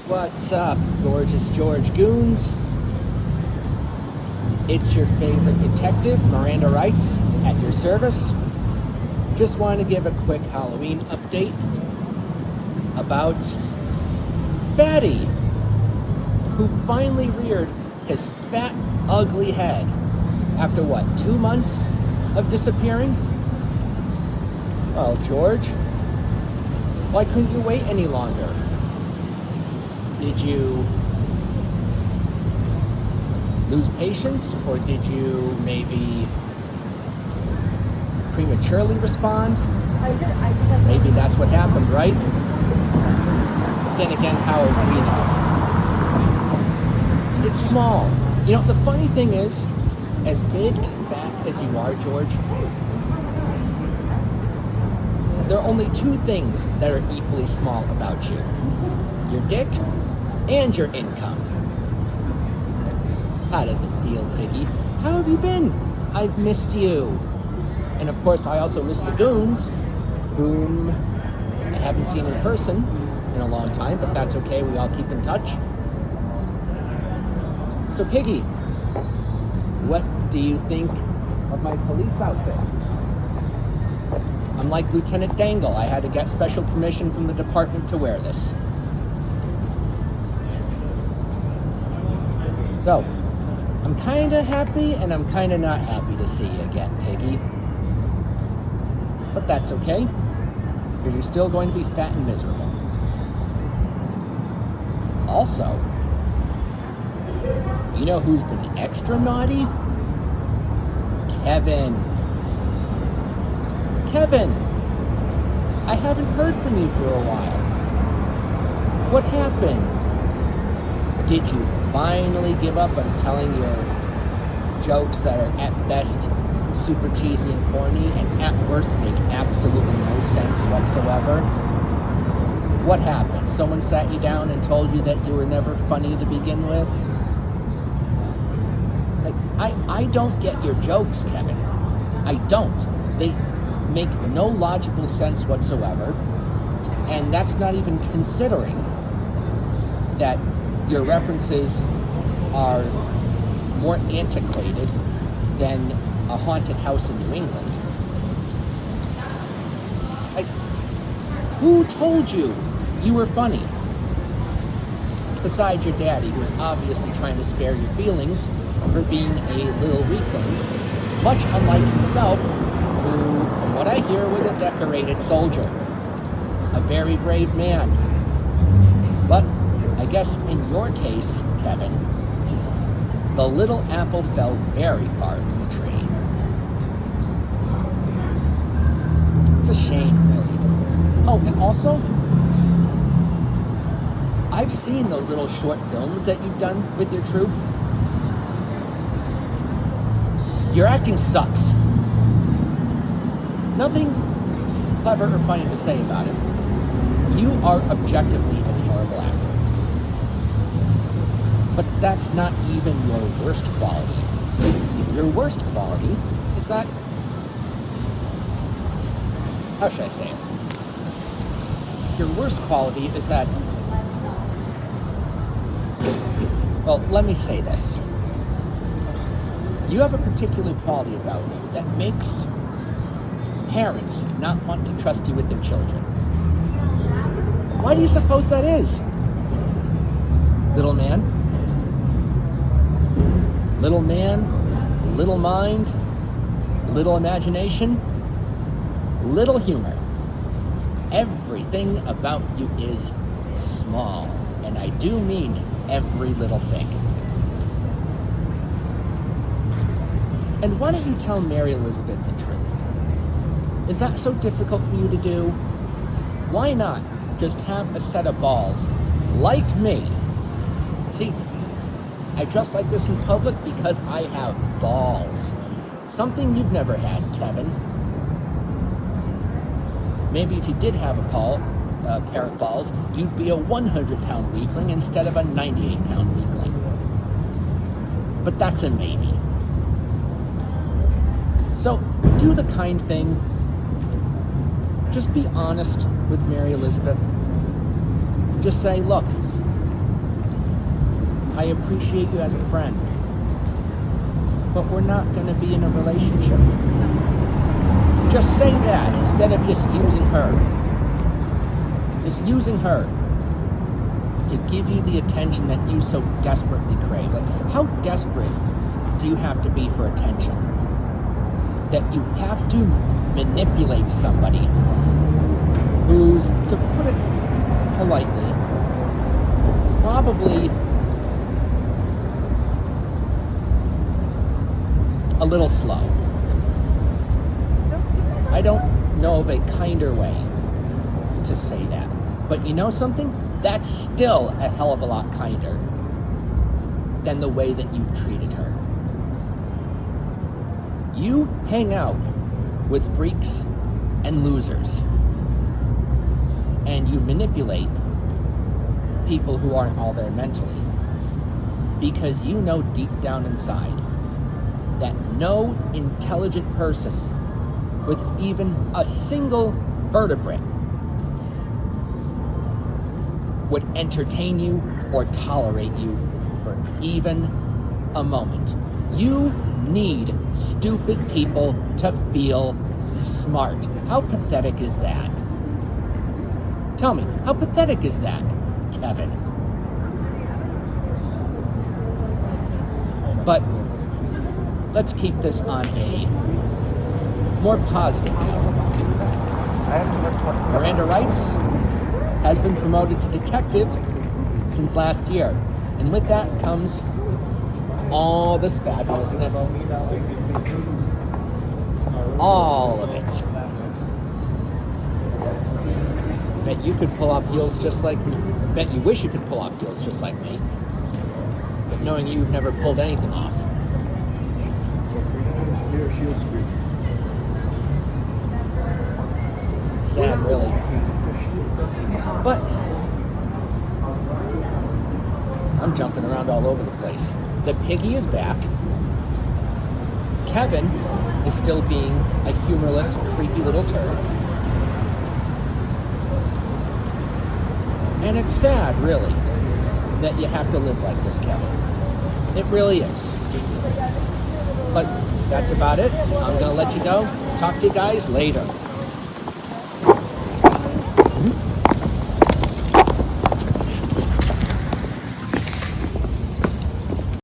What's up, gorgeous George Goons? It's your favorite detective, Miranda Wrights, at your service. Just wanted to give a quick Halloween update about Fatty, who finally reared his fat, ugly head after what, 2 months of disappearing? Well, George, why couldn't you wait any longer? Did you lose patience, or did you maybe prematurely respond? Maybe that's what happened, right? Then again, how would we know? It's small. You know, the funny thing is, as big and fat as you are, George, there are only two things that are equally small about you. Your dick and your income. How does it feel, Piggy? How have you been? I've missed you. And of course, I also miss the goons, whom I haven't seen in person in a long time, but that's okay, we all keep in touch. So Piggy, what do you think of my police outfit? Unlike Lieutenant Dangle, I had to get special permission from the department to wear this. So, I'm kinda happy and I'm kinda not happy to see you again, Piggy. But that's okay, because you're still going to be fat and miserable. Also, you know who's been extra naughty? Kevin. Kevin! I haven't heard from you for a while. What happened? Did you finally give up on telling your jokes that are at best super cheesy and corny and at worst make absolutely no sense whatsoever? What happened? Someone sat you down and told you that you were never funny to begin with? Like, I don't get your jokes, Kevin. I don't. They make no logical sense whatsoever, and that's not even considering that your references are more antiquated than a haunted house in New England. Like, who told you you were funny? Besides your daddy, who was obviously trying to spare your feelings for being a little weakling, much unlike himself, who, from what I hear, was a decorated soldier. A very brave man. But I guess in your case, Kevin, the little apple fell very far from the tree. It's a shame, really. Oh, and also, I've seen those little short films that you've done with your troupe. Your acting sucks. Nothing clever or funny to say about it. You are objectively a terrible actor. But that's not even your worst quality. See, your worst quality is that... How should I say it? Your worst quality is that... Well, let me say this. You have a particular quality about you that makes parents not want to trust you with their children. Why do you suppose that is? Little man? Little man, little mind, little imagination, little humor. Everything about you is small, and I do mean every little thing. And why don't you tell Mary Elizabeth the truth? Is that so difficult for you to do? Why not just have a set of balls like me? See, I dress like this in public because I have balls. Something you've never had, Kevin. Maybe if you did have a pair of balls, you'd be a 100-pound weakling instead of a 98-pound weakling. But that's a maybe. So, do the kind thing. Just be honest with Mary Elizabeth. Just say, look, I appreciate you as a friend, but we're not going to be in a relationship. Just say that instead of just using her. Just using her to give you the attention that you so desperately crave. Like, how desperate do you have to be for attention? That you have to manipulate somebody who's, to put it politely, probably a little slow. I don't know of a kinder way to say that. But you know something? That's still a hell of a lot kinder than the way that you've treated her. You hang out with freaks and losers, and you manipulate people who aren't all there mentally, because you know deep down inside that no intelligent person with even a single vertebrae would entertain you or tolerate you for even a moment. You need stupid people to feel smart. How pathetic is that? Tell me, how pathetic is that, Kevin? But let's keep this on a more positive note. Miranda Wrights has been promoted to detective since last year, and with that comes all this fabulousness. All of it. Bet you could pull off heels just like me. Bet you wish you could pull off heels just like me. But knowing you've never pulled anything off. Sad, really. But I'm jumping around all over the place. The piggy is back. Kevin is still being a humorless, creepy little turd. And it's sad, really, that you have to live like this, Kevin. It really is. But that's about it. I'm going to let you go. Talk to you guys later.